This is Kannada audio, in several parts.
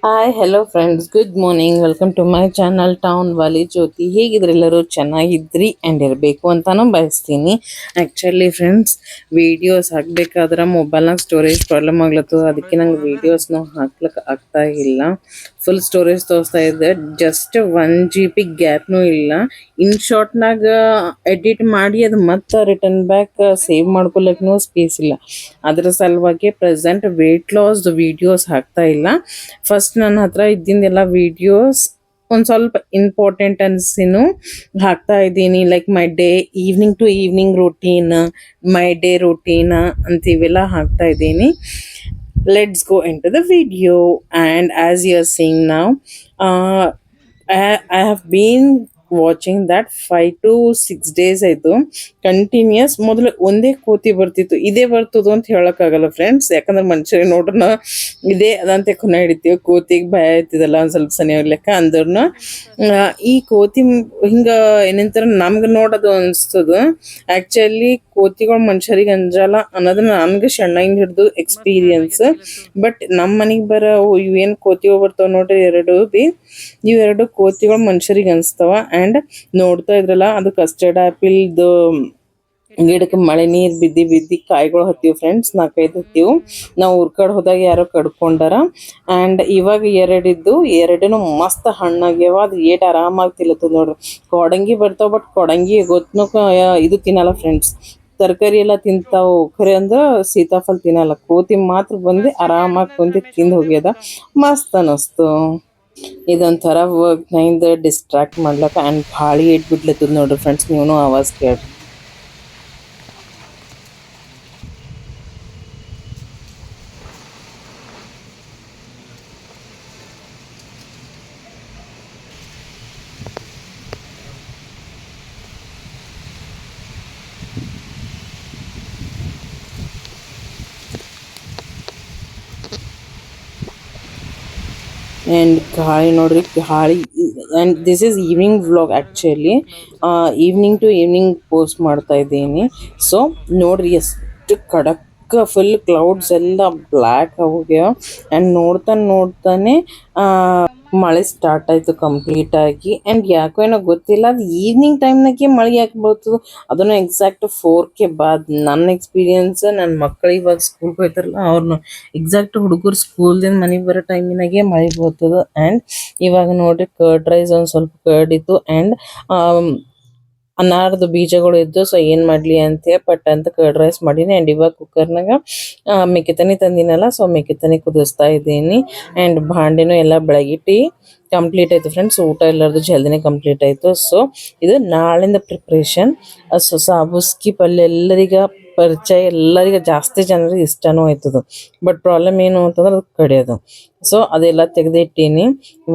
Hi hello friends, good morning. Welcome to my channel town Wali Jyoti. ಹೇಗಿದ್ರೆ ಎಲ್ಲರೂ ಚೆನ್ನಾಗಿದ್ರಿ ಆ್ಯಂಡ್ ಇರಬೇಕು ಅಂತಾನು ಬಯಸ್ತೀನಿ. ಆ್ಯಕ್ಚುಲಿ ಫ್ರೆಂಡ್ಸ್, ವೀಡಿಯೋಸ್ ಹಾಕ್ಬೇಕಾದ್ರೆ ಮೊಬೈಲ್ನಾಗ ಸ್ಟೋರೇಜ್ ಪ್ರಾಬ್ಲಮ್ ಆಗ್ಲತ್ತದ. ಅದಕ್ಕೆ ನಂಗೆ ವೀಡಿಯೋಸ್ನ ಹಾಕ್ಲಿಕ್ಕೆ ಆಗ್ತಾ ಇಲ್ಲ. ಫುಲ್ ಸ್ಟೋರೇಜ್ ತೋರಿಸ್ತಾ ಇದೆ, ಜಸ್ಟ್ 1 GB ಗ್ಯಾಪ್ನೂ ಇಲ್ಲ. ಇನ್ ಶಾರ್ಟ್ನಾಗ ಎಡಿಟ್ ಮಾಡಿ ಅದು ಮತ್ತೆ ರಿಟರ್ನ್ ಬ್ಯಾಕ್ ಸೇವ್ ಮಾಡ್ಕೊಳಕ್ಕೂ ಸ್ಪೇಸ್ ಇಲ್ಲ. ಅದರ ಸಲುವಾಗಿ ಪ್ರೆಸೆಂಟ್ ವೆಯ್ಟ್ ಲಾಸ್ ವಿಡಿಯೋಸ್ ಹಾಕ್ತಾ ಇಲ್ಲ. ಫಸ್ಟ್ ನನ್ನ ಹತ್ರ ಇದ್ದಿಂದೆಲ್ಲ ವಿಡಿಯೋಸ್ ಒಂದು ಸ್ವಲ್ಪ ಇಂಪಾರ್ಟೆಂಟ್ ಅನ್ಸಿನು ಹಾಕ್ತಾ ಇದ್ದೀನಿ. Like my day evening to evening routine, my day routine ಅಂತ ಇವೆಲ್ಲ ಹಾಕ್ತಾ ಇದ್ದೀನಿ. Let's go into the video. And as you are seeing ನಾವು, I have been watching that 5 to 6 days ಆಯಿತು ಕಂಟಿನ್ಯೂಸ್. ಮೊದಲು ಒಂದೇ ಕೋತಿ ಬರ್ತಿತ್ತು, ಇದೇ ಬರ್ತದ ಅಂತ ಹೇಳೋಕ್ಕಾಗಲ್ಲ ಫ್ರೆಂಡ್ಸ್. ಯಾಕಂದ್ರೆ ಮನುಷ್ಯರಿಗೆ ನೋಡ್ರ ಇದೇ ಅದಂತೆ ಖುನ ಹಿಡಿತೀವಿ. ಕೋತಿಗೆ ಭಯ ಆಯ್ತಿದಲ್ಲ ಒಂದು ಸ್ವಲ್ಪ ಸನಿ ಲೆಕ್ಕ ಅಂದ್ರೂ ಈ ಕೋತಿ ಹಿಂಗೆ ಏನಂತಾರೆ ನಮ್ಗೆ ನೋಡೋದು ಅನಿಸ್ತದ. ಆ್ಯಕ್ಚುಲಿ ಕೋತಿಗಳು ಮನುಷ್ಯರಿಗೆ ಅಂಜಲ್ಲ ಅನ್ನೋದನ್ನ ನನ್ಗೆ ಸಣ್ಣಂಗೆ ಹಿಡಿದು ಎಕ್ಸ್ಪೀರಿಯನ್ಸ್. ಬಟ್ ನಮ್ಮ ಮನೆಗೆ ಬರೋ ಇವೇನು ಕೋತಿಗಳು ಬರ್ತಾವ ನೋಡ್ರಿ, ಇವೆರಡು ಕೋತಿಗಳು ಮನುಷ್ಯರಿಗೆ ಅನಿಸ್ತಾವ. ಆ್ಯಂಡ್ ನೋಡ್ತಾ ಇದ್ರಲ್ಲ, ಅದು ಕಸ್ಟರ್ಡ್ ಆ್ಯಪಿಲ್ದು ಗಿಡಕ್ಕೆ ಮಳೆ ನೀರು ಬಿದ್ದು ಕಾಯಿಗಳು ಹತ್ತೀವಿ ಫ್ರೆಂಡ್ಸ್. 4-5 ಹತ್ತೀವಿ. ನಾವು ಊರ್ಕಡೆ ಹೋದಾಗ ಯಾರೋ ಕಡ್ಕೊಂಡಾರ. ಆ್ಯಂಡ್ ಇವಾಗ ಎರಡೂ ಮಸ್ತ್ ಹಣ್ಣಾಗ್ಯಾವ. ಅದು ಏಟ್ ಆರಾಮಾಗಿ ತಿಲ್ಲತ್ತದ ನೋಡ್ರಿ. ಕೊಡಂಗಿ ಬರ್ತಾವ, ಬಟ್ ಕೊಡಂಗಿ ಗೊತ್ತನೂ ಇದು ತಿನ್ನಲ್ಲ ಫ್ರೆಂಡ್ಸ್. ತರಕಾರಿ ಎಲ್ಲ ತಿಂತಾವು ಖರೆ ಅಂದ್ರೆ ಸೀತಾಫಲ ತಿನ್ನಲ್ಲ. ಕೋತಿ ಮಾತ್ರ ಬಂದು ಆರಾಮಾಗಿ ಕುಂತು ತಿಂದು ಹೋಗ್ಯದ. ಮಸ್ತ್ ಅನ್ನಿಸ್ತು. ಇದೊಂಥರ ವರ್ಕ್ ನೈಂದ ಡಿಸ್ಟ್ರಾಕ್ಟ್ ಮಾಡ್ಲಕ್ಕ. ಆ್ಯಂಡ್ ಭಾಳಿ ಇಟ್ಬಿಡ್ಲತ್ತದ ನೋಡ್ರಿ ಫ್ರೆಂಡ್ಸ್. ನೀವು ಆವಾಜ್ ಕೇಳ್ರಿ. ಆ್ಯಂಡ್ ಗಾಳಿ ನೋಡ್ರಿ, ಗಾಳಿ. And this is evening vlog actually. Evening to evening post ಮಾಡ್ತಾ ಇದ್ದೀನಿ. ಸೊ ನೋಡ್ರಿ ಎಷ್ಟು ಖಡಕ್ ಫುಲ್ ಕ್ಲೌಡ್ಸ್ ಎಲ್ಲ ಬ್ಲ್ಯಾಕ್ ಹೋಗ್ಯಾವ. ಆ್ಯಂಡ್ ನೋಡ್ತಾನೆ ಮಳೆ ಸ್ಟಾರ್ಟ್ ಆಯಿತು ಕಂಪ್ಲೀಟಾಗಿ. ಆ್ಯಂಡ್ ಯಾಕೋ ಏನೋ ಗೊತ್ತಿಲ್ಲ, ಅದು ಈವ್ನಿಂಗ್ ಟೈಮ್ನಾಗೆ ಮಳೆ ಯಾಕೆ ಬರ್ತದೆ, ಅದನ್ನು ಎಕ್ಸಾಕ್ಟ್ 4 ಬಾದ್. ನನ್ನ ಎಕ್ಸ್ಪೀರಿಯನ್ಸ್, ನನ್ನ ಮಕ್ಕಳು ಇವಾಗ ಸ್ಕೂಲ್ಗೆ ಹೋಗ್ತಾರಲ್ಲ ಅವ್ರನ್ನ ಎಕ್ಸಾಕ್ಟ್ ಹುಡುಗರು ಸ್ಕೂಲ್ದಿಂದ ಮನೆಗೆ ಬರೋ ಟೈಮಿನಾಗೆ ಮಳೆ ಬರ್ತದೆ. ಆ್ಯಂಡ್ ಇವಾಗ ನೋಡ್ರಿ ಕರ್ಡ್ ರೈಸ್ ಒಂದು ಸ್ವಲ್ಪ ಕರ್ಡ್ ಇತ್ತು. ಆ್ಯಂಡ್ ಅನಾರದ ಬೀಜಗಳು ಇದ್ದು. ಸೊ ಏನು ಮಾಡಲಿ ಅಂತ ಪಟ್ ಅಂತ ಕರ್ಡ್ ರೈಸ್ ಮಾಡೀನಿ. ಆ್ಯಂಡ್ ಇವಾಗ ಕುಕ್ಕರ್ನಾಗ ಮೆಕ್ಕೆತನಿ ತಂದಿನಲ್ಲ, ಸೊ ಮೆಕ್ಕೆತನಿ ಕುದಿಸ್ತಾ ಇದ್ದೀನಿ. ಆ್ಯಂಡ್ ಭಾಂಡೆನೂ ಎಲ್ಲ ಬೆಳಗಿಟ್ಟು ಕಂಪ್ಲೀಟ್ ಆಯಿತು ಫ್ರೆಂಡ್ಸ್. ಊಟ ಎಲ್ಲರದು ಜಲ್ದಿನೇ ಕಂಪ್ಲೀಟ್ ಆಯಿತು. ಸೊ ಇದು ನಾಳಿಂದ ಪ್ರಿಪ್ರೇಷನ್. ಸೊ ಸಾಬುಸ್ಕಿ ಪಲ್ಯ ಪರಿಚಯ ಎಲ್ಲರಿಗೆ ಜಾಸ್ತಿ ಜನರಿಗೆ ಇಷ್ಟನೂ ಆಯ್ತದ. ಬಟ್ ಪ್ರಾಬ್ಲಮ್ ಏನು ಅಂತಂದ್ರೆ ಅದು ಕಡಿಯೋದು. ಸೊ ಅದೆಲ್ಲ ತೆಗೆದಿಟ್ಟೀನಿ.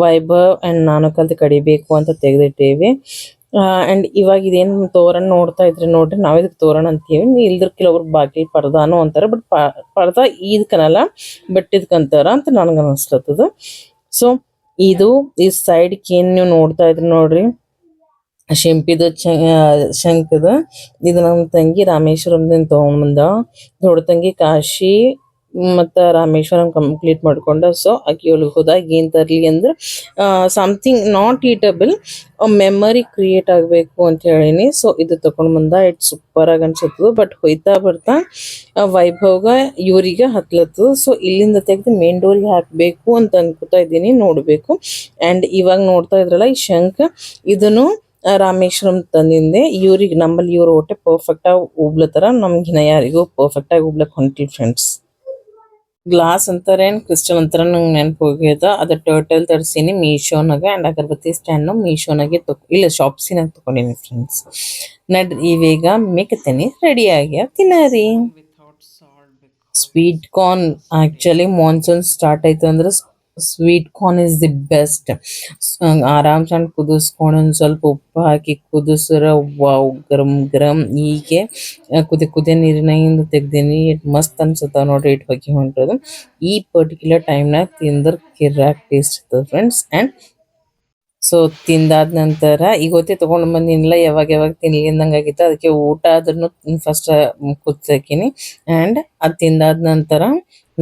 ವೈಭವ್ ಆ್ಯಂಡ್ ನಾನು ಕಲ್ತು ಕಡಿಬೇಕು ಅಂತ ತೆಗೆದಿಟ್ಟೀವಿ. ಆ್ಯಂಡ್ ಇವಾಗ ಇದೇನು ತೋರಣ ನೋಡ್ತಾ ಇದ್ರಿ ನೋಡ್ರಿ, ನಾವು ಇದಕ್ಕೆ ತೋರಣ ಅಂತೀವಿ. ಇಲ್ದ್ರ ಕೆಲವ್ರು ಬಾಗಿಲು ಪರ್ದಾನು ಅಂತಾರೆ. ಬಟ್ ಪರ್ದ ಇದಕ್ಕನಲ್ಲ, ಬಟ್ ಇದಕ್ಕಂತಾರ ಅಂತ ನನಗೆ ಅನಿಸ್ಲತ್ತದ. ಸೊ ಇದು ಈ ಸೈಡ್ಗೆ ಏನು ನೀವು ನೋಡ್ತಾ ಇದ್ರಿ ನೋಡ್ರಿ, ಶಿಂಪಿದು ಶಂಕದ. ಇದು ನಮ್ಮ ತಂಗಿ ರಾಮೇಶ್ವರಂದಿಂದ ತೊಗೊಂಬಂದ. ದೊಡ್ಡ ತಂಗಿ ಕಾಶಿ ಮತ್ತು ರಾಮೇಶ್ವರಂ ಕಂಪ್ಲೀಟ್ ಮಾಡ್ಕೊಂಡ. ಸೊ ಆಕಿ ಒಳಗೆ ಹೋದಾಗ ಏನು ತರಲಿ ಅಂದ್ರೆ something not eatable memory create ಆಗಬೇಕು ಅಂತ ಹೇಳೀನಿ. ಸೊ ಇದು ತಗೊಂಡು ಬಂದ. ಇಟ್ ಸೂಪರಾಗಿ ಅನ್ಸುತ್ತದು. ಬಟ್ ಹೋಯ್ತಾ ಬರ್ತಾ ವೈಭವ್ಗ ಇವರಿಗೆ ಹತ್ಲತ್ತದು. ಸೊ ಇಲ್ಲಿಂದ ತೆಗೆದು ಮೇನ್ ಡೋರಿಗೆ ಹಾಕಬೇಕು ಅಂತ ಅನ್ಕೋತಾ ಇದ್ದೀನಿ, ನೋಡಬೇಕು. ಆ್ಯಂಡ್ ಇವಾಗ ನೋಡ್ತಾ ಇದ್ರಲ್ಲ ಈ ಶಂಖ, ಇದನ್ನು ರಾಮೇಶ್ವರಂ ತಂದಿಂದೆ. ಇವ್ರಿಗೆ ನಮ್ಮಲ್ಲಿ ಇವ್ರು ಒಟ್ಟೆ ಪರ್ಫೆಕ್ಟಾಗಿ ಉಬ್ಲತ್ತಾರ, ನಮ್ಗಿನ ಯಾರಿಗೂ ಪರ್ಫೆಕ್ಟಾಗಿ ಉಬ್ಲಕ್ಕೆ ಹೊಂಟಿಲ್ಲ ಫ್ರೆಂಡ್ಸ್. ಗ್ಲಾಸ್ ಅಂತಾರೆ ಏನು ಕ್ರಿಸ್ಟಲ್ ಅಂತಾರೆ ನಂಗೆ ನೆನಪು ಹೋಗ್ಯದ. ಅದು ಟರ್ಟಲ್ ತರಿಸೀನಿ ಮೀಶೋನಾಗ. ಆ್ಯಂಡ್ ಅಗರಬತ್ತಿ ಸ್ಟ್ಯಾಂಡ್ನು ಮೀಶೋನಾಗೆ ಇಲ್ಲ ಶಾಪ್ಸಿನಾಗ ತೊಗೊಂಡೀನಿ ಫ್ರೆಂಡ್ಸ್. ನಡ್ರಿ ಇವೇಗ ಮೆಕ್ಕೆತನಿ ರೆಡಿ ಆಗ್ಯಾವ, ತಿನ್ನರಿ. Sweet corn actually monsoon start ಆಯ್ತು ಅಂದ್ರೆ sweet corn is the best. ಆರಾಮ್ ಸಣ್ಣ ಕುದಿಸ್ಕೊಂಡು ಒಂದು ಸ್ವಲ್ಪ ಉಪ್ಪು ಹಾಕಿ ಕುದಿಸ್ರ ವಾವ್, ಗರಂ ಗರಂ. ಹೀಗೆ ಕುದಿಯ ನೀರಿನಾಗಿಂದ ತೆಗ್ದೀನಿ. ಮಸ್ತ್ ಅನ್ಸುತ್ತಾವ ನೋಡ್ರಿ, ಇಟ್ಟು ಬಗ್ಗೆ ಹೊಂಟೋದು. ಈ ಪರ್ಟಿಕ್ಯುಲರ್ ಟೈಮ್ನಾಗ ತಿಂದ್ರೆ ಕಿರಾಕ್ ಟೇಸ್ಟ್ ಇರ್ತದೆ ಫ್ರೆಂಡ್ಸ್. ಆ್ಯಂಡ್ ಸೊ ತಿಂದಾದ ನಂತರ ಇವತ್ತೇ ತೊಗೊಂಡು ಬಂದಿನಿಲ್ಲ, ಯಾವಾಗ ಯಾವಾಗ ತಿನ್ಲಿ ಅಂದಂಗಾಗಿತ್ತು. ಅದಕ್ಕೆ ಊಟ ಆದ್ರೂ ಫಸ್ಟ್ ಕುದಿಸಾಕಿನಿ. ಆ್ಯಂಡ್ ಅದು ತಿಂದಾದ ನಂತರ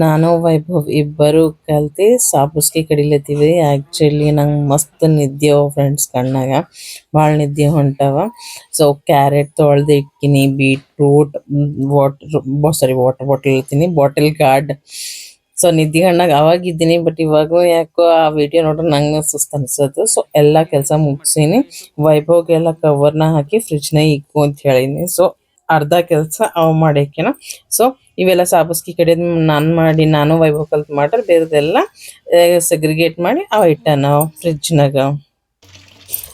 ನಾನು ವೈಭವ್ ಇಬ್ಬರು ಕಲ್ತು ಸಾಬುಸ್ಕಿ ಕಡಿಲತ್ತೀವಿ. ಆ್ಯಕ್ಚುಲಿ ನಂಗೆ ಮಸ್ತ್ ನಿದ್ದೆ ಫ್ರೆಂಡ್ಸ್, ಕಣ್ಣಾಗ ಭಾಳ ನಿದ್ದೆ ಹೊಂಟವ. ಸೊ ಕ್ಯಾರೆಟ್ ತೊಳೆದು ಇಕ್ಕಿನಿ, ಬೀಟ್ರೂಟ್, ವಾಟರ್ ಬಾಟಲ್ ಇರ್ತೀನಿ, ಬಾಟಲ್ ಗಾರ್ಡ್. ಸೊ ನಿದ್ದೆ ಹಣ್ಣಾಗ ಅವಾಗಿದ್ದೀನಿ, ಬಟ್ ಇವಾಗ ಯಾಕೋ ಆ ವಿಡಿಯೋ ನೋಡ್ರೆ ನಂಗೆ ಸುಸ್ತು ಅನ್ಸತ್ತು. ಸೊ ಎಲ್ಲ ಕೆಲಸ ಮುಗಿಸೀನಿ, ವೈಭವ್ಗೆಲ್ಲ ಕವರ್ನ ಹಾಕಿ ಫ್ರಿಜ್ನ ಇಕ್ಕು ಅಂತ ಹೇಳೀನಿ. ಸೊ ಅರ್ಧ ಕೆಲಸ ಅವು ಮಾಡ್ಯಾಕಿನ. ಸೊ ಇವೆಲ್ಲ ಸಾಬುಸ್ಕಿ ಕಡೆದು ನಾನು ವೈಭವ್ ಕಲ್ತು ಮಾಡ್ರೆ ಬೇರೆದೆಲ್ಲ ಸೆಗ್ರಿಗೇಟ್ ಮಾಡಿ ಅವ ಇಟ್ಟಾನ ಫ್ರಿಜ್ನಾಗ.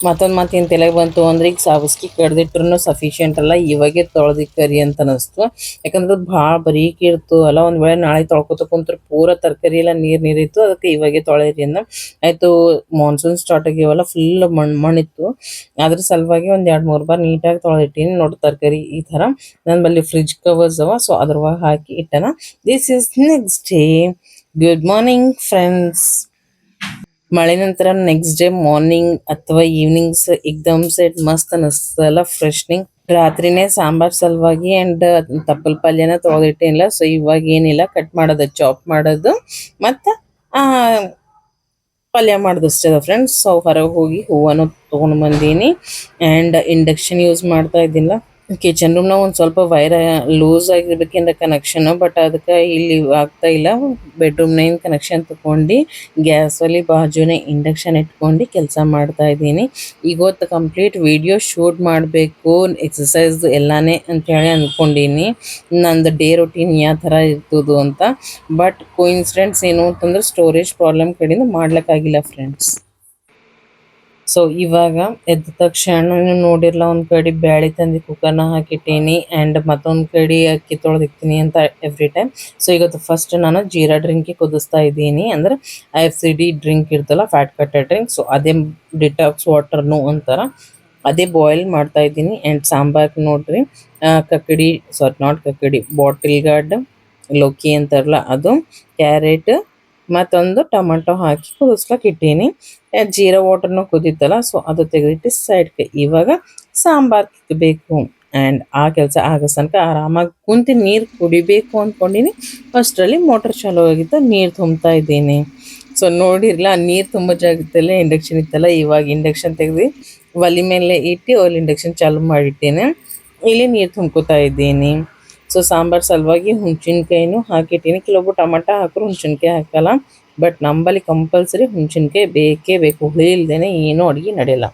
ಮತ್ತೊಂದು ಮಾತು ಏನು ತಲೆಗೆ ಬಂತು ಅಂದ್ರೆ, ಈಗ ಸಾಬುಸ್ಕಿ ಕಡ್ದಿಟ್ರು ಸಫಿಷಿಯೆಂಟ್ ಅಲ್ಲ, ಇವಾಗೆ ತೊಳೆದಿಕ್ಕರಿ ಅಂತ ಅನಿಸ್ತು. ಯಾಕಂದ್ರೆ ಅದು ಭಾಳ ಬರೀಕ್ ಇರ್ತು ಅಲ್ಲ, ಒಂದು ವೇಳೆ ನಾಳೆ ತೊಳ್ಕೊತ ಕುಂತ್ರೆ ಪೂರ ತರಕಾರಿ ಎಲ್ಲ ನೀರಿತ್ತು. ಅದಕ್ಕೆ ಇವಾಗೆ ತೊಳೆಯಿರಿ ಅಂದ. ಆಯಿತು, ಮಾನ್ಸೂನ್ ಸ್ಟಾರ್ಟ್ ಆಗ್ಯಾವಲ್ಲ, ಫುಲ್ ಮಣ್ಣಿತ್ತು. ಅದ್ರ ಸಲುವಾಗಿ ಒಂದು 2-3 ಬಾರಿ ನೀಟಾಗಿ ತೊಳೆದಿಟ್ಟೀನಿ. ನೋಡಿ ತರಕಾರಿ ಈ ಥರ ನನ್ನ ಬಳಿ ಫ್ರಿಜ್ ಕವರ್ಸ್ ಅವ, ಸೊ ಅದ್ರೊಳಗೆ ಹಾಕಿ ಇಟ್ಟನ. This is next day. Good morning friends. ಮಳೆ ನಂತರ ನೆಕ್ಸ್ಟ್ ಡೇ ಮಾರ್ನಿಂಗ್ ಅಥವಾ ಈವ್ನಿಂಗ್ಸ್ ಎಕ್ದಮ್ ಸೆಟ್ ಮಸ್ತ್ ಅನಿಸ್ತಲ್ಲ, ಫ್ರೆಶ್ನಿಂಗ್. ರಾತ್ರಿನೇ ಸಾಂಬಾರ್ ಸಲುವಾಗಿ ಆ್ಯಂಡ್ ತಪ್ಪಲ್ ಪಲ್ಯನ ತೊಳೆದಿಟ್ಟಿಲ್ಲ. ಸೊ ಇವಾಗ ಏನಿಲ್ಲ, ಕಟ್ ಮಾಡೋದು, ಚಾಪ್ ಮಾಡೋದು ಮತ್ತು ಪಲ್ಯ ಮಾಡೋದು ಅಷ್ಟೇ ಅದ ಫ್ರೆಂಡ್ಸ್. ಸೊ ಹೊರಗೆ ಹೋಗಿ ಹೂವನ್ನು ತೊಗೊಂಡು ಬಂದೀನಿ ಆ್ಯಂಡ್ ಇಂಡಕ್ಷನ್ ಯೂಸ್ ಮಾಡ್ತಾ ಇದ್ದಿಲ್ಲ. ಕಿಚನ್ ರೂಮ್ನ ಒಂದು ಸ್ವಲ್ಪ ವೈರ್ ಲೂಸ್ ಆಗಿರ್ಬೇಕಿಂದ ಕನೆಕ್ಷನ್, ಬಟ್ ಅದಕ್ಕೆ ಇಲ್ಲಿ ಆಗ್ತಾ ಇಲ್ಲ. ಬೆಡ್ರೂಮ್ನೇನು ಕನೆಕ್ಷನ್ ತಗೊಂಡು ಗ್ಯಾಸಲ್ಲಿ ಬಾಜುನೇ ಇಂಡಕ್ಷನ್ ಇಟ್ಕೊಂಡು ಕೆಲಸ ಮಾಡ್ತಾ ಇದ್ದೀನಿ. ಇವತ್ತು ಕಂಪ್ಲೀಟ್ ವಿಡಿಯೋ ಶೂಟ್ ಮಾಡಬೇಕು, ಎಕ್ಸಸೈಸ್ ಎಲ್ಲಾನೇ ಅಂತೇಳಿ ಅಂದ್ಕೊಂಡೀನಿ. ನಂದು ಡೇ ರೊಟೀನ್ ಯಾವ ಥರ ಇರ್ತದು ಅಂತ. ಬಟ್ ಕೋಇನ್ಸಿಡೆನ್ಸ್ ಏನು ಅಂತಂದ್ರೆ ಸ್ಟೋರೇಜ್ ಪ್ರಾಬ್ಲಮ್ ಕಡೆಯಿಂದ ಮಾಡ್ಲಿಕ್ಕಾಗಿಲ್ಲ ಫ್ರೆಂಡ್ಸ್. ಸೊ ಇವಾಗ ಎದ್ದ ತಕ್ಷಣ ನೋಡಿರಲ್ಲ, ಒಂದು ಕಡೆ ಬ್ಯಾಳೆ ತಂದು ಕುಕ್ಕರ್ನ ಹಾಕಿಟ್ಟೀನಿ ಆ್ಯಂಡ್ ಮತ್ತೊಂದು ಕಡೆ ಅಕ್ಕಿ ತೊಳೆದಿಕ್ತೀನಿ ಅಂತ ಎವ್ರಿ ಟೈಮ್. ಸೊ ಇವತ್ತು ಫಸ್ಟ್ ನಾನು ಜೀರಾ ಡ್ರಿಂಕಿಗೆ ಕುದಿಸ್ತಾ ಇದ್ದೀನಿ. ಅಂದರೆ IFCD ಡ್ರಿಂಕ್ ಇರ್ತಲ್ಲ, ಫ್ಯಾಟ್ ಕಟ್ಟರ್ ಡ್ರಿಂಕ್. ಸೊ ಅದೇ ಡಿಟಾಕ್ಸ್ ವಾಟರ್ನು ಅಂತಾರ, ಅದೇ ಬಾಯ್ಲ್ ಮಾಡ್ತಾ ಇದ್ದೀನಿ. ಆ್ಯಂಡ್ ಸಾಂಬಾರ್ಗೆ ನೋಡ್ರಿ ನಾಟ್ ಕಕ್ಕಡಿ, ಬಾಟಲ್ ಗಾರ್ಡ್, ಲೌಕಿ ಅಂತಾರಲ್ಲ ಅದು, ಕ್ಯಾರೆಟ್ ಮತ್ತೊಂದು ಟೊಮೆಟೊ ಹಾಕಿ ಕುದಿಸ್ಲಿಕ್ಕೆ ಇಟ್ಟೀನಿ. ಜೀರಾ ವಾಟರ್ನು ಕುದೀತಲ್ಲ, ಸೊ ಅದು ತೆಗೆದಿಟ್ಟು ಸೈಡ್ಗೆ ಇವಾಗ ಸಾಂಬಾರು ಬೇಕು. ಆ್ಯಂಡ್ ಆ ಕೆಲಸ ಆಗೋ ತನಕ ಆರಾಮಾಗಿ ಕುಂತು ನೀರು ಕುಡಿಬೇಕು ಅಂದ್ಕೊಂಡಿನಿ. ಅಷ್ಟರಲ್ಲಿ ಮೋಟ್ರ್ ಚಾಲೂ ಆಗಿತ್ತು, ನೀರು ತುಂಬ್ತಾ ಇದ್ದೀನಿ. ಸೊ ನೋಡಿರಲ್ಲ, ನೀರು ತುಂಬ ಜಾಗದಲ್ಲೇ ಇಂಡಕ್ಷನ್ ಇತ್ತಲ್ಲ, ಇವಾಗ ಇಂಡಕ್ಷನ್ ತೆಗೆದು ಒಲೆ ಮೇಲೆ ಇಟ್ಟು ಅಲ್ಲಿ ಇಂಡಕ್ಷನ್ ಚಾಲೂ ಮಾಡಿಟ್ಟೇನೆ. ಇಲ್ಲಿ ನೀರು ತುಂಬ್ಕೋತಾ ಇದ್ದೀನಿ. ಸೊ ಸಾಂಬಾರು ಸಲುವಾಗಿ ಹುಣ್ಸಿನ್ಕಾಯಿನೂ ಹಾಕಿಟ್ಟೀನಿ. ಕೆಲವೊಬ್ಬರು ಟೊಮೆಟೊ ಹಾಕಿದ್ರು ಹುಣ್ಸಿನ್ಕಾಯಿ ಹಾಕಲ್ಲ, ಬಟ್ ನಂಬಲ್ಲಿ ಕಂಪಲ್ಸರಿ ಹುಣ್ಸಿನ್ಕಾಯಿ ಬೇಕೇ ಬೇಕು. ಹುಳಿ ಇಲ್ದೇ ಏನೂ ಅಡುಗೆ ನಡೆಯಲ್ಲ.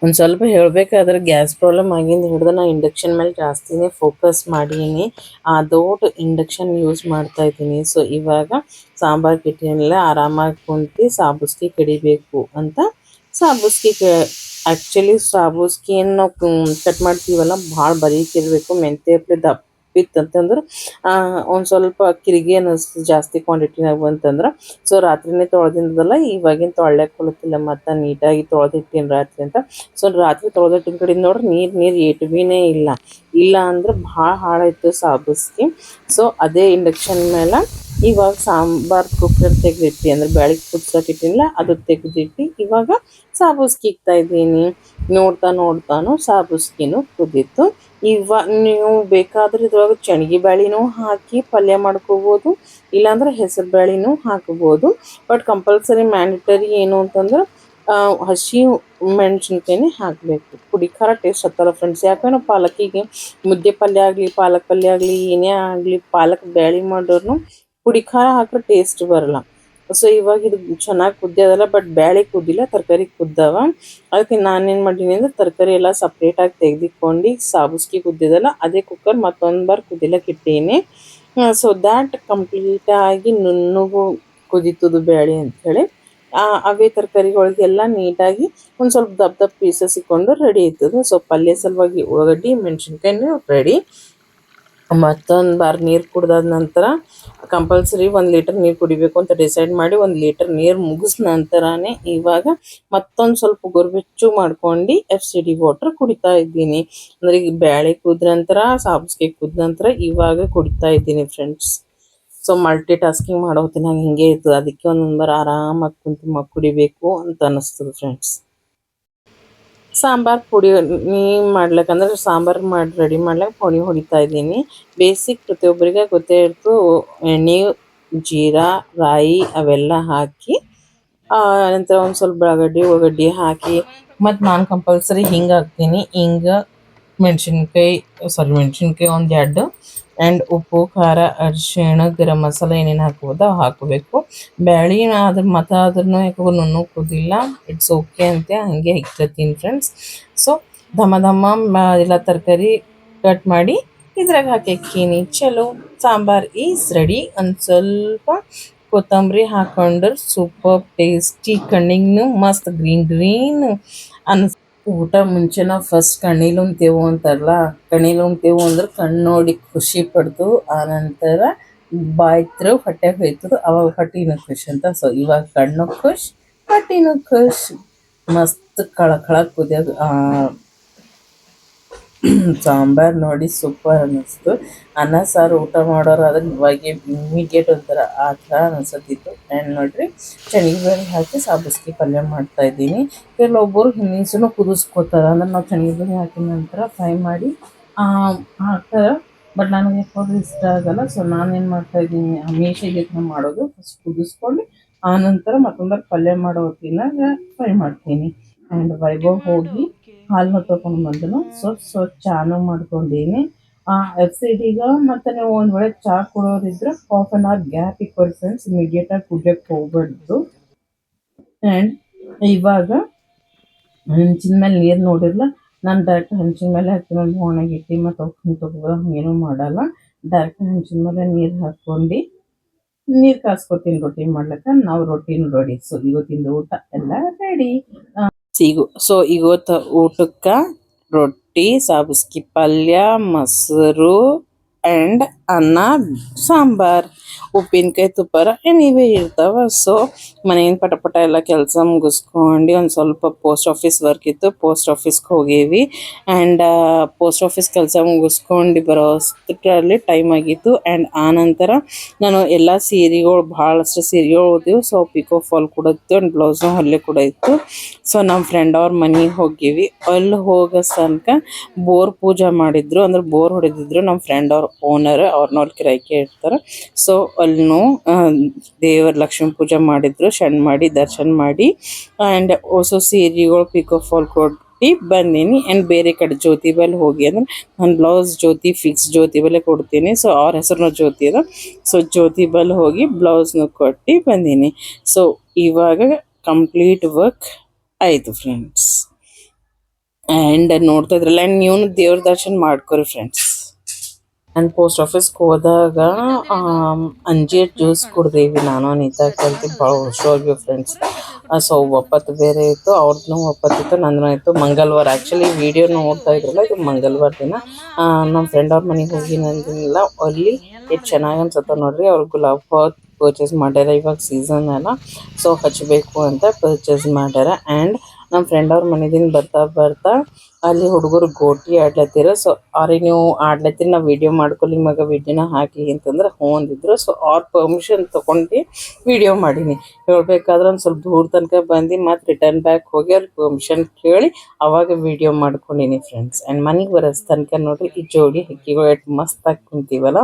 ಒಂದು ಸ್ವಲ್ಪ ಹೇಳಬೇಕಾದ್ರೆ ಗ್ಯಾಸ್ ಪ್ರಾಬ್ಲಮ್ ಆಗಿಂದ ಹಿಡಿದು ನಾನು ಇಂಡಕ್ಷನ್ ಮೇಲೆ ಜಾಸ್ತಿನೇ ಫೋಕಸ್ ಮಾಡೀನಿ. ದೊಡ್ಡ ಇಂಡಕ್ಷನ್ ಯೂಸ್ ಮಾಡ್ತಾ ಇದ್ದೀನಿ. ಸೊ ಇವಾಗ ಸಾಂಬಾರು ಕಿಟ್ಟಿನೆಲ್ಲ ಆರಾಮಾಗಿ ಕುಂತು ಸಾಬುಸ್ಕಿ ಕಡಿಬೇಕು ಅಂತ ಸಾಬುಸ್ಕಿ ಆ್ಯಕ್ಚುಲಿ ಸಾಬುಸ್ಕಿಯನ್ನು ನಾವು ಕಟ್ ಮಾಡ್ತೀವಲ್ಲ, ಭಾಳ ಬರೀಕಿರಬೇಕು. ಮೆಂತ್ಯ ದಪ್ಪಿತ್ತಂತಂದ್ರೆ ಒಂದು ಸ್ವಲ್ಪ ಕಿರಿಗಿ ಅನ್ನಿಸ್ತು ಜಾಸ್ತಿ ಕ್ವಾಂಟಿಟಿನಾಗ ಬಂತಂದ್ರೆ. ಸೊ ರಾತ್ರಿನೇ ತೊಳೆದಿಂದಲ್ಲ, ಇವಾಗಿನ ತೊಳ್ಯಾಕೆ ಕೊಲತ್ತಿಲ್ಲ, ಮತ್ತು ನೀಟಾಗಿ ತೊಳೆದಿಟ್ಟೀನಿ ರಾತ್ರಿ ಅಂತ. ಸೊ ರಾತ್ರಿ ತೊಳೆದಿಟ್ಟಿನ ಕಡೆ ನೋಡ್ರಿ ನೀರು ಏಟು ಭೀನೇ ಇಲ್ಲ ಅಂದ್ರೆ ಭಾಳ ಹಾಳಾಯಿತು ಸಾಬುಸ್ಕಿ. ಸೊ ಅದೇ ಇಂಡಕ್ಷನ್ ಮೇಲೆ ಇವಾಗ ಸಾಂಬಾರು ಕುಕ್ಕರ್ ತೆಗೆದಿಟ್ಟು, ಅಂದರೆ ಬ್ಯಾಳೆ ಕುದಿಸೋಕಿಟ್ಟಿಲ್ಲ, ಅದು ತೆಗೆದಿಟ್ಟು ಇವಾಗ ಸಾಬುಸ್ಕಿ ಇಕ್ತಾ ಇದ್ದೀನಿ. ನೋಡ್ತಾನು ಸಾಬುಸ್ಕಿನೂ ಕುದೀತು. ನೀವು ಬೇಕಾದ್ರೆ ಇದ್ರೊಳಗೆ ಚಣಿಗೆ ಬ್ಯಾಳಿನೂ ಹಾಕಿ ಪಲ್ಯ ಮಾಡ್ಕೋಬೋದು, ಇಲ್ಲಾಂದ್ರೆ ಹೆಸರು ಬ್ಯಾಳಿನೂ ಹಾಕ್ಬೋದು. ಬಟ್ ಕಂಪಲ್ಸರಿ ಮ್ಯಾಂಡೇಟರಿ ಏನು ಅಂತಂದ್ರೆ ಹಸಿ ಮೆಣಸಿನ್ಕಾಯಿನೇ ಹಾಕಬೇಕು. ಪುಡಿ ಖಾರ ಟೇಸ್ಟ್ ಹತ್ತಲ್ಲ ಫ್ರೆಂಡ್ಸ್. ಯಾಕಂದ್ರೆ ಪಾಲಕಿಗೆ ಮುದ್ದೆ ಪಲ್ಯ ಆಗಲಿ, ಪಾಲಕ್ ಪಲ್ಯ ಆಗಲಿ, ಏನೇ ಆಗಲಿ, ಪಾಲಕ್ ಬ್ಯಾಳಿ ಮಾಡೋರು ಪುಡಿ ಖಾರ ಹಾಕಿದ್ರೆ ಟೇಸ್ಟ್ ಬರಲ್ಲ. ಸೊ ಇವಾಗ ಇದು ಚೆನ್ನಾಗಿ ಕುದ್ಯದಲ್ಲ, ಬಟ್ ಬ್ಯಾಳೆ ಕುದ್ದಿಲ್ಲ, ತರಕಾರಿ ಕುದ್ದವ. ಅದಕ್ಕೆ ನಾನೇನು ಮಾಡೀನಿ ಅಂದರೆ ತರಕಾರಿ ಎಲ್ಲ ಸಪ್ರೇಟಾಗಿ ತೆಗೆದಿಟ್ಕೊಂಡು ಸಾಬುಸ್ಕಿ ಕುದ್ದಿದಲ್ಲ, ಅದೇ ಕುಕ್ಕರ್ ಮತ್ತೊಂದು ಬಾರಿ ಕುದಿಲಕ್ಕೆ ಇಟ್ಟೀನಿ. ಸೊ ದ್ಯಾಟ್ ಕಂಪ್ಲೀಟಾಗಿ ನುಣ್ಣಗೂ ಕುದೀತದು ಬ್ಯಾಳೆ ಅಂಥೇಳಿ ಅವೇ ತರಕಾರಿಗಳಿಗೆಲ್ಲ ನೀಟಾಗಿ ಒಂದು ಸ್ವಲ್ಪ ದಪ್ಪ ಪೀಸಸ್ ಇಕ್ಕೊಂಡು ರೆಡಿ ಆಯ್ತದೆ. ಸೊ ಪಲ್ಯ ಸಲುವಾಗಿ ಉಳ್ಳಾಗಡ್ಡಿ ಮೆಣಸಿನ್ಕಾಯಿನೂ ರೆಡಿ. ಮತ್ತೊಂದು ಬಾರಿ ನೀರು ಕುಡ್ದಾದ ನಂತರ ಕಂಪಲ್ಸರಿ 1 ಲೀಟರ್ ನೀರು ಕುಡಿಬೇಕು ಅಂತ ಡಿಸೈಡ್ ಮಾಡಿ 1 ಲೀಟರ್ ನೀರು ಮುಗಿಸ್ ನಂತರನೇ ಇವಾಗ ಮತ್ತೊಂದು ಸ್ವಲ್ಪ ಗೊರಬೆಚ್ಚು ಮಾಡ್ಕೊಂಡು FCD ವಾಟರ್ ಕುಡಿತಾ ಇದ್ದೀನಿ. ಅಂದರೆ ಈಗ ಬ್ಯಾಳೆ ಕುದ ನಂತರ ಸಾಬುಸ್ಕಿ ಕುದ ನಂತರ ಇವಾಗ ಕುಡಿತಾ ಇದ್ದೀನಿ ಫ್ರೆಂಡ್ಸ್. ಸೊ ಮಲ್ಟಿ ಟಾಸ್ಕಿಂಗ್ ಮಾಡೋ ಹೊತ್ತಿನಾಗ ಹಿಂಗೆ ಇರ್ತದೆ, ಅದಕ್ಕೆ ಒಂದೊಂದು ಬಾರ ಆರಾಮಾಗಿ ಕುಂತು ಕುಡಿಬೇಕು ಅಂತ ಅನ್ನಿಸ್ತದೆ ಫ್ರೆಂಡ್ಸ್. ಸಾಂಬಾರು ಪುಡಿ ಮಾಡ್ಲಿಕ್ಕಂದ್ರೆ ಸಾಂಬಾರು ರೆಡಿ ಮಾಡ್ಲಿಕ್ಕೆ ಪುಡಿ ಹೊಡಿತಾ ಇದ್ದೀನಿ. ಬೇಸಿಕ್ ಪ್ರತಿಯೊಬ್ಬರಿಗೆ ಗೊತ್ತೇ ಇರ್ತು, ಎಣ್ಣೆ, ಜೀರಾ, ರಾಯಿ ಅವೆಲ್ಲ ಹಾಕಿ ನಂತರ ಒಂದು ಸ್ವಲ್ಪ ಉಳ್ಳಾಗಡ್ಡಿ ಹಾಕಿ, ಮತ್ತು ನಾನು ಕಂಪಲ್ಸರಿ ಹಿಂಗೆ ಹಾಕ್ತೀನಿ. ಹಿಂಗೆ ಮೆಣಸಿನ್ಕಾಯಿ ಒಂದು 2 ಆ್ಯಂಡ್ ಉಪ್ಪು, ಖಾರ, ಅರಿಶಿಣ, ಗರಂ ಮಸಾಲೆ ಏನೇನು ಹಾಕ್ಬೋದು ಅವು ಹಾಕಬೇಕು. ಬ್ಯಾಳಿ ಆದ್ರೂ ಯಾಕೋ ನುಣ್ಣುಕೋದಿಲ್ಲ, ಇಟ್ಸ್ ಓಕೆ ಅಂತ ಹಾಗೆ ಇಟ್ಟಿರ್ತೀನಿ ಫ್ರೆಂಡ್ಸ್. ಸೊ ಎಲ್ಲ ತರಕಾರಿ ಕಟ್ ಮಾಡಿ ಇದ್ರಾಗ ಹಾಕಿಕ್ಕೀನಿ. ಚಲೋ ಸಾಂಬಾರ್ ಈಸ್ ರೆಡಿ. ಒಂದು ಸ್ವಲ್ಪ ಕೊತ್ತಂಬರಿ ಹಾಕೊಂಡ್ರೆ ಸೂಪರ್ ಟೇಸ್ಟಿ, ಕಣ್ಣಿಗೂ ಮಸ್ತ್ ಗ್ರೀನ್ ಊಟ ಮುಂಚೆ ನಾವು ಫಸ್ಟ್ ಕಣ್ಣಿಲ್ ಉಣ್ತೇವು ಅಂತಾರಲ್ಲ, ಕಣ್ಣಿಲ್ ಉಣ್ತೇವು ಅಂದ್ರೆ ಕಣ್ಣು ನೋಡಿ ಖುಷಿ ಪಡ್ತು, ಆನಂತರ ಬಾಯ್ತರು ಹೊಟ್ಟೆ ಹೋಯ್ತರು, ಅವಾಗ ಹೊಟ್ಟಿನೂ ಖುಷಿ ಅಂತ. ಸೊ ಇವಾಗ ಕಣ್ಣು ಖುಷಿ, ಹೊಟ್ಟಿನೂ ಖುಷಿ. ಮಸ್ತ್ ಕಳಕಳ ಕುದಿಯೋದು ಸಾಂಬಾರು ನೋಡಿ ಸೂಪರ್ ಅನ್ನಿಸ್ತು. ಅನ್ನ ಸಾರು ಊಟ ಮಾಡೋರು ಅದನ್ನ ಇವಾಗ ಇಮ್ಮಿಡಿಯೇಟ್ ಒಂಥರ ಆ ಥರ ಅನಿಸತ್ತಿತ್ತು. ಆ್ಯಂಡ್ ನೋಡಿರಿ ಶನಗಬೇಳೆ ಹಾಕಿ ಸಾಬಸ್ಗೆ ಪಲ್ಯ ಮಾಡ್ತಾಯಿದ್ದೀನಿ. ಕೆಲವೊಬ್ಬರು ಹಿಂದಿನ ಕುದಿಸ್ಕೋತಾರೆ, ಅಂದ್ರೆ ನಾವು ಶನಗಬೇಳೆ ಹಾಕಿದ ನಂತರ ಫ್ರೈ ಮಾಡಿ ಹಾಕ್ತಾರೆ. ಬಟ್ ನನಗೆ ಯಾಕೋ ಇಷ್ಟ ಆಗಲ್ಲ. ಸೊ ನಾನೇನು ಮಾಡ್ತಾಯಿದ್ದೀನಿ, ಹಮೇಶಾಗೆ ಮಾಡೋದು ಫಸ್ಟ್ ಕುದಿಸ್ಕೊಂಡು ಆನಂತರ ಮತ್ತೊಂದು ಪಲ್ಯ ಮಾಡೋ ಹೊತ್ತಿನಾಗ ಫ್ರೈ ಮಾಡ್ತೀನಿ. ಆ್ಯಂಡ್ ವೈಭವ್ ಹೋಗಿ ಹಾಲನ್ನ ತೊಗೊಂಡು ಬಂದನು. ಸೊ ಚಾನು ಮಾಡ್ಕೊಂಡೀನಿ. ಎಫ್ಸಿಡಿಗ ಮತ್ತು ನೀವು ಒಂದು ವೇಳೆ ಚಹಾ ಕೊಡೋರಿದ್ರೆ half an hour gap equal friends, ಇಮಿಡಿಯೇಟಾಗಿ ಕುಡಿಯೋಕ್ಕೆ ಹೋಗ್ಬಾರ್ದು. ಆ್ಯಂಡ್ ಇವಾಗ ಹಂಚಿನ ಮೇಲೆ ನೀರು ನೋಡಿರಲ್ಲ, ನಾನು ಡೈರೆಕ್ಟ್ ಹಂಚಿನ ಮೇಲೆ ಹಾಕ್ತೀನಿ. ಒಂದು ಒಣಗಿಟ್ಟು ಮತ್ತು ತೊಗೊಳ್ಳೋ ಏನೂ ಮಾಡಲ್ಲ. ಡೈರೆಕ್ಟ್ ಹಂಚಿನ ಮೇಲೆ ನೀರು ಹಾಕ್ಕೊಂಡು ನೀರು ಕಾಸ್ಕೊತೀನಿ ರೊಟ್ಟಿ ಮಾಡ್ಲಿಕ್ಕೆ. ನಾವು ರೊಟ್ಟಿನೂ ರೆಡಿ. ಸೊ ಇವತ್ತಿಂದು ಊಟ ಎಲ್ಲ ರೆಡಿ. ಸೊ ಇವತ್ತು ಊಟಕ್ಕೆ ರೊಟ್ಟಿ, ಸಬ್ಬಸ್ಗಿ ಪಲ್ಯ, ಮೊಸರು ಆ್ಯಂಡ್ ಅನ್ನ, ಸಾಂಬಾರು, ಉಪ್ಪಿನಕಾಯಿ, ತುಪ್ಪಾರ ಎನಿವೇ ಇರ್ತಾವೆ. ಸೊ ಮನೆಯಿಂದ ಪಟ ಎಲ್ಲ ಕೆಲಸ ಮುಗಿಸ್ಕೊಂಡು ಒಂದು ಸ್ವಲ್ಪ ಪೋಸ್ಟ್ ಆಫೀಸ್ ವರ್ಕ್ ಇತ್ತು, ಪೋಸ್ಟ್ ಆಫೀಸ್ಗೆ ಹೋಗೇವಿ. ಆ್ಯಂಡ್ ಪೋಸ್ಟ್ ಆಫೀಸ್ ಕೆಲಸ ಮುಗಿಸ್ಕೊಂಡು ಬರೋ ಅಷ್ಟರಲ್ಲಿ ಟೈಮ್ ಆಗಿತ್ತು. ಆ್ಯಂಡ್ ಆನಂತರ ನಾನು ಎಲ್ಲ ಸೀರೆಗಳು ಭಾಳಷ್ಟು ಸೀರೆಗಳು ಓದಿವು. ಸೊ ಪಿಕೋ ಫಾಲ್ ಕೂಡ ಇತ್ತು ಆ್ಯಂಡ್ ಬ್ಲೌಸ್ನು ಹೊಲಿಗೆ ಕೂಡ ಇತ್ತು. ಸೊ ನಮ್ಮ ಫ್ರೆಂಡ್ ಅವ್ರ ಮನೆಗೆ ಹೋಗೀವಿ. ಅಲ್ಲಿ ಹೋಗೋ ತನಕ ಬೋರ್ ಪೂಜೆ ಮಾಡಿದ್ರು, ಅಂದ್ರೆ ಬೋರ್ ಹೊಡೆದಿದ್ರು. ನಮ್ಮ ಫ್ರೆಂಡ್ ಅವ್ರ ಓನರ್, ಅವ್ರನ್ನವ್ರು ಕಿರಾಯಿಗೆ ಇರ್ತಾರೆ. ಸೊ ಅಲ್ಲೂ ದೇವರ ಲಕ್ಷ್ಮೀ ಪೂಜೆ ಮಾಡಿದ್ರು, ಮಾಡಿ ದರ್ಶನ ಮಾಡಿ ಆ್ಯಂಡ್ ಹೊಸ ಸೀರೆಗಳು ಪಿಕೋ ಫಾಲ್ ಕೊಟ್ಟು ಬಂದೀನಿ. ಆ್ಯಂಡ್ ಬೇರೆ ಕಡೆ ಜ್ಯೋತಿ ಬಲ್ಲಿ ಹೋಗಿ, ಅಂದ್ರೆ ನಾನು ಬ್ಲೌಸ್ ಜ್ಯೋತಿ ಫಿಕ್ಸ್ ಜ್ಯೋತಿ ಬಲ್ಲೇ ಕೊಡ್ತೀನಿ. ಸೊ ಅವ್ರ ಹೆಸರು ಜ್ಯೋತಿ ಅದ. ಸೊ ಜ್ಯೋತಿ ಬಲ್ಲಿ ಹೋಗಿ ಬ್ಲೌಸ್ನ ಕೊಟ್ಟು ಬಂದೀನಿ. ಸೊ ಇವಾಗ ಕಂಪ್ಲೀಟ್ ವರ್ಕ್ ಆಯಿತು ಫ್ರೆಂಡ್ಸ್. ಆ್ಯಂಡ್ ನೋಡ್ತಾ ಇದ್ರಲ್ಲ, ಆ್ಯಂಡ್ ನೀವು ದೇವ್ರ ದರ್ಶನ ಮಾಡ್ಕೊರಿ ಫ್ರೆಂಡ್ಸ್. ಆ್ಯಂಡ್ ಪೋಸ್ಟ್ ಆಫೀಸ್ಗೆ ಹೋದಾಗ ಅಂಜೀರ್ ಜ್ಯೂಸ್ ಕುಡ್ದೇವಿ ನಾನು ಅನಿತಾ ಕಲ್ತು ಭಾಳ ವರ್ಷವಾಗಿವೆ ಫ್ರೆಂಡ್ಸ್. ಸೊ ಒಪ್ಪತ್ತು ಬೇರೆ ಇತ್ತು, ಅವ್ರದ್ದು ಒಪ್ಪತ್ತಿತ್ತು, ನಂದು ಇತ್ತು. ಮಂಗಳವಾರ ಆ್ಯಕ್ಚುಲಿ ವಿಡಿಯೋ ನೋಡ್ತಾ ಇದ್ರಲ್ಲ, ಇದು ಮಂಗಳವಾರ ದಿನ ನಮ್ಮ ಫ್ರೆಂಡ್ ಅವ್ರ ಮನೆಗೆ ಹೋಗಿ ನಂದಿಲ್ಲ. ಅಲ್ಲಿ ಎಷ್ಟು ಚೆನ್ನಾಗಿ ಅನ್ಸುತ್ತೆ ನೋಡ್ರಿ. ಅವ್ರು ಗುಲಾಬ್ ಪರ್ಚೇಸ್ ಮಾಡ್ಯಾರ, ಇವಾಗ ಸೀಸನ್ ಅಲ್ಲ. ಸೊ ಹಚ್ಚಬೇಕು ಅಂತ ಪರ್ಚೇಸ್ ಮಾಡ್ಯಾರ. ಆ್ಯಂಡ್ ನಮ್ಮ ಫ್ರೆಂಡ್ ಅವ್ರ ಮನೆದಿಂದ ಬರ್ತಾ ಅಲ್ಲಿ ಹುಡುಗರು ಗೋಟಿ ಆಡ್ಲತ್ತೀರ. ಸೊ ಅವ್ರಿಗೆ ನೀವು ಆಡ್ಲತ್ತೀರಿ, ನಾವು ವೀಡಿಯೋ ಮಾಡ್ಕೊಳ್ಳಿ ನಿಮಗೆ ವೀಡಿಯೋನ ಹಾಕಿ ಅಂತಂದ್ರೆ ಹ್ಞೂ ಅಂದಿದ್ರು. ಸೊ ಅವ್ರ ಪರ್ಮಿಷನ್ ತೊಗೊಂಡು ವೀಡಿಯೋ ಮಾಡೀನಿ. ಹೇಳ್ಬೇಕಾದ್ರೆ ಒಂದು ಸ್ವಲ್ಪ ದೂರ ತನಕ ಬಂದು ಮತ್ತು ರಿಟರ್ನ್ ಬ್ಯಾಕ್ ಹೋಗಿ ಅವ್ರಿಗೆ ಪರ್ಮಿಷನ್ ಕೇಳಿ ಅವಾಗ ವೀಡಿಯೋ ಮಾಡ್ಕೊಂಡೀನಿ ಫ್ರೆಂಡ್ಸ್. ಆ್ಯಂಡ್ ಮನೆಗೆ ಬರೋಸ್ ತನಕ ನೋಡಿರಿ ಈ ಜೋಡಿ ಹಕ್ಕಿಗಳು ಎಷ್ಟು ಮಸ್ತಾಗಿ ಕುಂತೀವಲ್ಲ.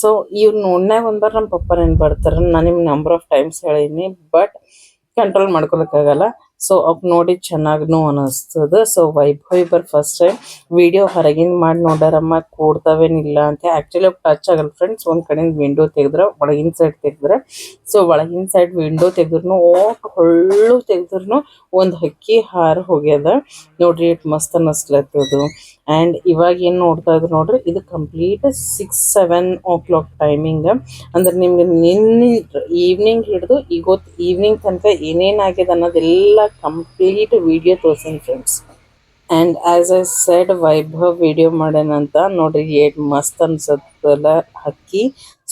ಸೊ ಇವ್ರು ನೋಡ್ನಾಗ ಒಂದ್ಬಾರ ನಮ್ಮ ಪಪ್ಪ ನೆನ್ಪು ಬರ್ತಾರೆ. ನಾನು ನಿಮ್ಗೆ ನಂಬರ್ ಆಫ್ ಟೈಮ್ಸ್ ಹೇಳಿನಿ, ಬಟ್ ಕಂಟ್ರೋಲ್ ಮಾಡ್ಕೊಳಕ್ಕಾಗಲ್ಲ. ಸೊ ಅಪ್ ನೋಡಿ ಚೆನ್ನಾಗೂ ಅನ್ನಿಸ್ತದೆ. So Vaibhav first time video ಹೊರಗಿಂದ ಮಾಡಿ ನೋಡ್ಯಾರಮ್ಮ, ಕೂಡ್ತಾವೇನಿಲ್ಲ ಅಂತ. ಆ್ಯಕ್ಚುಲಿ ಅವು ಟಚ್ ಆಗಲ್ಲ ಫ್ರೆಂಡ್ಸ್. ಒಂದು ಕಡೆಯಿಂದ ವಿಂಡೋ ತೆಗೆದ್ರೆ ಒಳಗಿನ ಸೈಡ್ ತೆಗೆದ್ರೆ, ಸೊ ಒಳಗಿನ ಸೈಡ್ ವಿಂಡೋ ತೆಗೆದ್ರು ಹೊಳ್ಳು ತೆಗೆದ್ರು ಒಂದು ಹಕ್ಕಿ ಹಾರ ಹೋಗ್ಯದ ನೋಡ್ರಿ, ಎಷ್ಟು ಮಸ್ತ್ ಅನ್ನಿಸ್ಲತ್ತದು. ಆ್ಯಂಡ್ ಇವಾಗ ಏನು ನೋಡ್ತಾ ಇದ್ರು ನೋಡ್ರಿ, ಇದು ಕಂಪ್ಲೀಟ್ 6-7 o'clock ಟೈಮಿಂಗ್. ಅಂದ್ರೆ ನಿಮ್ಗೆ ನಿನ್ನೆ ಈವ್ನಿಂಗ್ ಹಿಡಿದು ಇವತ್ತು ಈವ್ನಿಂಗ್ ತನಕ ಏನೇನಾಗಿದೆ ಅನ್ನೋದೆಲ್ಲ ಕಂಪ್ಲೀಟ್ ವಿಡಿಯೋ ತೋರಿಸ್ತೀನಿ friends. And as I said Vaibhav video ಮಾಡ್ಯಾನಂತ ನೋಡ್ರಿ ಎಷ್ಟು ಮಸ್ತ್ ಅನ್ಸತ್ತೆ. ಎಲ್ಲ ಹಾಕಿ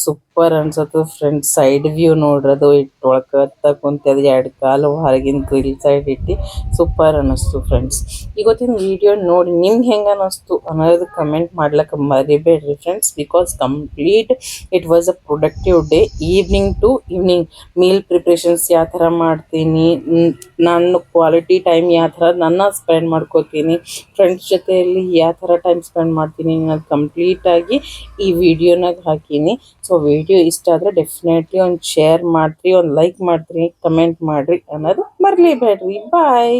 ಸೂಪರ್ ಅನ್ಸತ್ತು ಫ್ರೆಂಡ್ಸ್. ಸೈಡ್ ವ್ಯೂ ನೋಡ್ರದು ಇಟ್ಟು ಒಳಕತ್ತ ಕುಂತದ 2 ಕಾಲು ಹೊರಗಿನ ಗ್ರಿಲ್ ಸೈಡ್ ಇಟ್ಟು ಸೂಪರ್ ಅನ್ನಿಸ್ತು ಫ್ರೆಂಡ್ಸ್. ಇವತ್ತಿನ ವಿಡಿಯೋ ನೋಡಿ ನಿಮ್ಗೆ ಹೆಂಗೆ ಅನ್ನಿಸ್ತು ಅನ್ನೋದು ಕಮೆಂಟ್ ಮಾಡ್ಲಿಕ್ಕೆ ಮರಿಬೇಡ್ರಿ friends. Because complete it was a productive day. Evening to evening meal preparations ಯಾವ ಥರ ಮಾಡ್ತೀನಿ, ನಾನು ಕ್ವಾಲಿಟಿ ಟೈಮ್ ಯಾವ ಥರ ನನ್ನ ಸ್ಪೆಂಡ್ ಮಾಡ್ಕೋತೀನಿ, ಫ್ರೆಂಡ್ಸ್ ಜೊತೆಯಲ್ಲಿ ಯಾವ ಥರ ಟೈಮ್ ಸ್ಪೆಂಡ್ ಮಾಡ್ತೀನಿ ಅನ್ನೋದು ಕಂಪ್ಲೀಟಾಗಿ ಈ ವಿಡಿಯೋನಾಗ ಹಾಕೀನಿ. ಸೊ ವಿಡಿಯೋ ಇಷ್ಟ ಆದರೆ ಡೆಫಿನೆಟ್ಲಿ ಒಂದು ಶೇರ್ ಮಾಡಿರಿ, ಒಂದು ಲೈಕ್ ಮಾಡಿರಿ, ಕಮೆಂಟ್ ಮಾಡಿರಿ ಅನ್ನೋದು ಮರಲೇಬೇಡ್ರಿ. ಬಾಯ್.